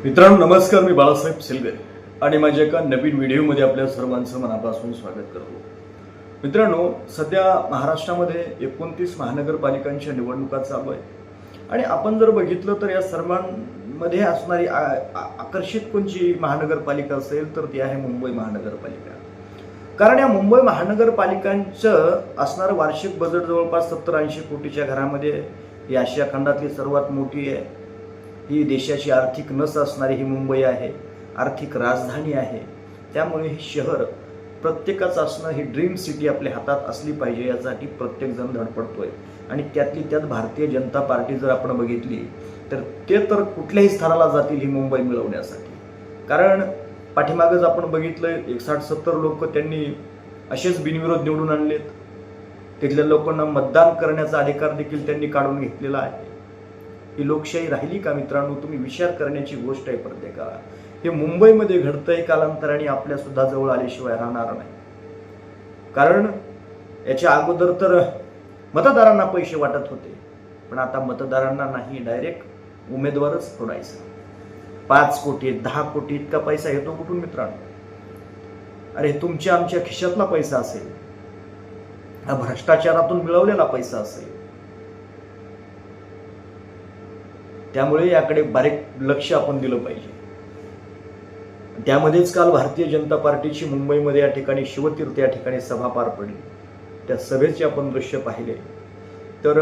मित्रांनो नमस्कार, मी बाळासाहेब सिलगर आणि माझ्या एका नवीन व्हिडिओमध्ये आपल्या सर्वांचं मनापासून स्वागत करतो। मित्रांनो, सध्या महाराष्ट्रामध्ये 29 महानगरपालिकांच्या निवडणुका चालू आहेत आणि आपण जर बघितलं तर या सर्वांमध्ये असणारी आकर्षित कोणची महानगरपालिका असेल तर ती आहे मुंबई महानगरपालिका। कारण या मुंबई महानगरपालिकांचं असणारं वार्षिक बजेट जवळपास 70-80 कोटीच्या घरामध्ये ही आशिया खंडातली सर्वात मोठी आहे। ही देशाची आर्थिक नस असणारी ही मुंबई आहे, आर्थिक राजधानी आहे। त्यामुळे हे शहर प्रत्येकाचं असणं, ही ड्रीम सिटी आपल्या हातात असली पाहिजे यासाठी प्रत्येकजण धडपडतोय आणि त्यातली त्यात भारतीय जनता पार्टी जर आपण बघितली तर ते तर कुठल्याही स्तराला जातील ही मुंबई मिळवण्यासाठी। कारण पाठीमागच आपण बघितलं 60-70 लोक त्यांनी असेच बिनविरोध निवडून आणलेत। तिथल्या लोकांना मतदान करण्याचा अधिकार देखील त्यांनी काढून घेतलेला आहे। ही लोकशाही राहिली का मित्रांनो? तुम्ही विचार करण्याची गोष्ट आहे प्रत्येकाला। हे मुंबईमध्ये घडतंय, कालांतराने आपल्या सुद्धा जवळ आल्याशिवाय राहणार नाही। कारण याच्या अगोदर तर मतदारांना पैसे वाटत होते, पण आता मतदारांना नाही, डायरेक्ट उमेदवारच फोडायचा। 5 कोटी 10 कोटी इतका पैसा येतो कुठून मित्रांनो? अरे तुमच्या आमच्या खिशातला पैसा असेल, हा भ्रष्टाचारातून मिळवलेला पैसा असेल। त्यामुळे याकडे बारीक लक्ष आपण दिलं पाहिजे। त्यामध्येच काल भारतीय जनता पार्टीची मुंबईमध्ये या ठिकाणी शिवतीर्थ या ठिकाणी सभा पार पडली। त्या सभेचे आपण दृश्य पाहिले तर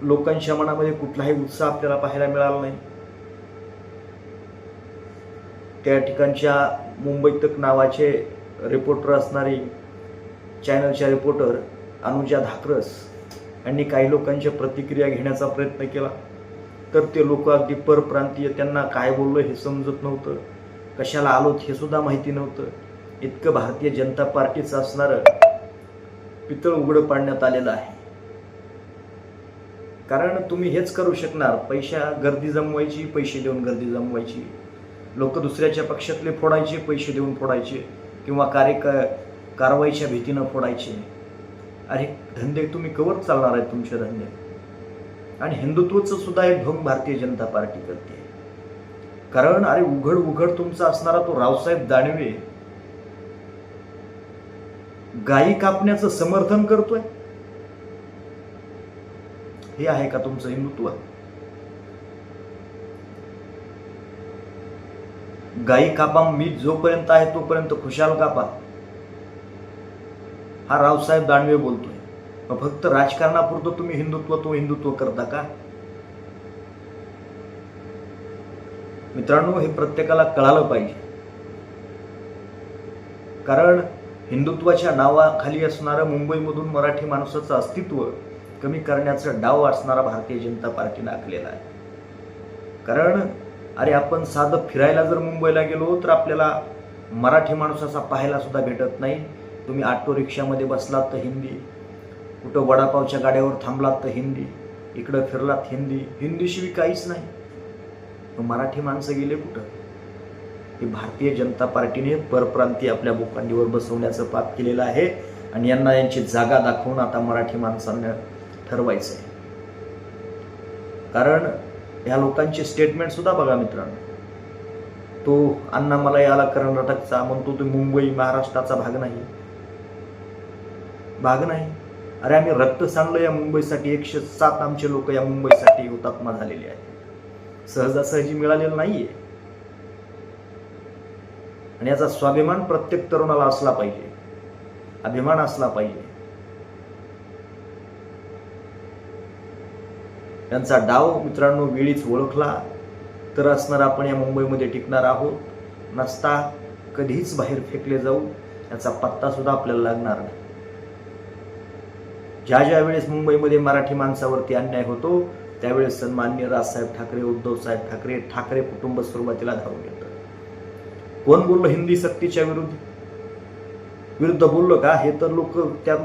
लोकांच्या मनामध्ये कुठलाही उत्साह आपल्याला पाहायला मिळाला नाही। त्या ठिकाणच्या मुंबई तक नावाचे रिपोर्टर असणारी चॅनलच्या रिपोर्टर अनुजा धाकरस यांनी काही लोकांच्या प्रतिक्रिया घेण्याचा प्रयत्न केला तर ते लोक अगदी परप्रांतीय, त्यांना काय बोललो हे समजत नव्हतं, कशाला आलोत हे सुद्धा माहिती नव्हतं। इतकं भारतीय जनता पार्टीचं असणारं पितळ उघडं पाडण्यात आलेलं आहे। कारण तुम्ही हेच करू शकणार, गर्दी जमवायची, पैसे देऊन गर्दी जमवायची, लोक दुसऱ्याच्या पक्षातले फोडायचे, पैसे देऊन फोडायचे किंवा कारवाईच्या भीतीनं फोडायचे। अरे धंदे तुम्ही कवर चालणार आहे तुमचे धंदे? आणि हिंदुत्वचं सुद्धा एक ढोंग भारतीय जनता पार्टी करते। कारण अरे उघड तुमचा असणारा तो रावसाहेब दानवे गायी कापण्याचं समर्थन करतोय, हे आहे का तुमचं हिंदुत्व? गायी कापा, मी जोपर्यंत आहे तोपर्यंत खुशाल कापा, हा रावसाहेब दानवे बोलतोय। फक्त राजकारणापुरतं तुम्ही हिंदुत्व करता का? मित्रांनो, हे प्रत्येकाला कळालं पाहिजे। कारण हिंदुत्वाच्या नावाखाली असणारं मुंबईमधून मराठी माणसाचं अस्तित्व कमी करण्याचा डाव असणारा भारतीय जनता पार्टीने आखलेला आहे। कारण अरे आपण साधं फिरायला जर मुंबईला गेलो तर आपल्याला मराठी माणसाचा पाहायला सुद्धा भेटत नाही। तुम्ही ऑटो रिक्षामध्ये बसलात तर हिंदी, कुठं वडापावच्या गाड्यावर थांबलात तर हिंदी, इकडं फिरलात हिंदी, हिंदीशिवाय काहीच नाही। मराठी माणसं गेले कुठं? ही भारतीय जनता पार्टीने परप्रांतीय आपल्या भूखंडीवर बसवण्याचं पाप केलेलं आहे आणि यांना यांची जागा दाखवून आता मराठी माणसांना ठरवायचं आहे। कारण ह्या लोकांचे स्टेटमेंट सुद्धा बघा मित्रांनो, तो अण्णामलाई आला कर्नाटकचा, म्हणतो तो मुंबई महाराष्ट्राचा भाग नाही। अरे आम्ही रक्त सांडलं या मुंबईसाठी, 107 आमचे लोक या मुंबईसाठी हुतात्मा झालेले आहेत। सहजासहजी मिळालेलं नाहीये आणि याचा स्वाभिमान प्रत्येक तरुणाला असला पाहिजे, अभिमान असला पाहिजे। त्यांचा डाव मित्रांनो वेळीच ओळखला तर असणार आपण या मुंबईमध्ये टिकणार आहोत, नसता कधीच बाहेर फेकले जाऊ याचा पत्ता सुद्धा आपल्याला लागणार नाही। ज्या वेळेस मुंबईमध्ये मराठी माणसावरती अन्याय होतो त्यावेळेस सन्माननीय राजसाहेब ठाकरे, उद्धवसाहेब ठाकरे कुटुंब सुरुवातीला धावून येतं। कोण बोललो हिंदी सक्तीच्या विरुद्ध बोललो का? हे तर लोक त्या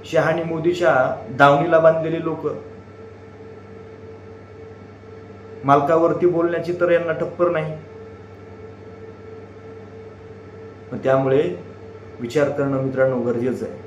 शहाणी मोदीच्या दावणीला बांधलेले लोक, मालकावरती बोलण्याची तर यांना टप्पर नाही। त्यामुळे विचार करणं मित्रांनो गरजेचं आहे।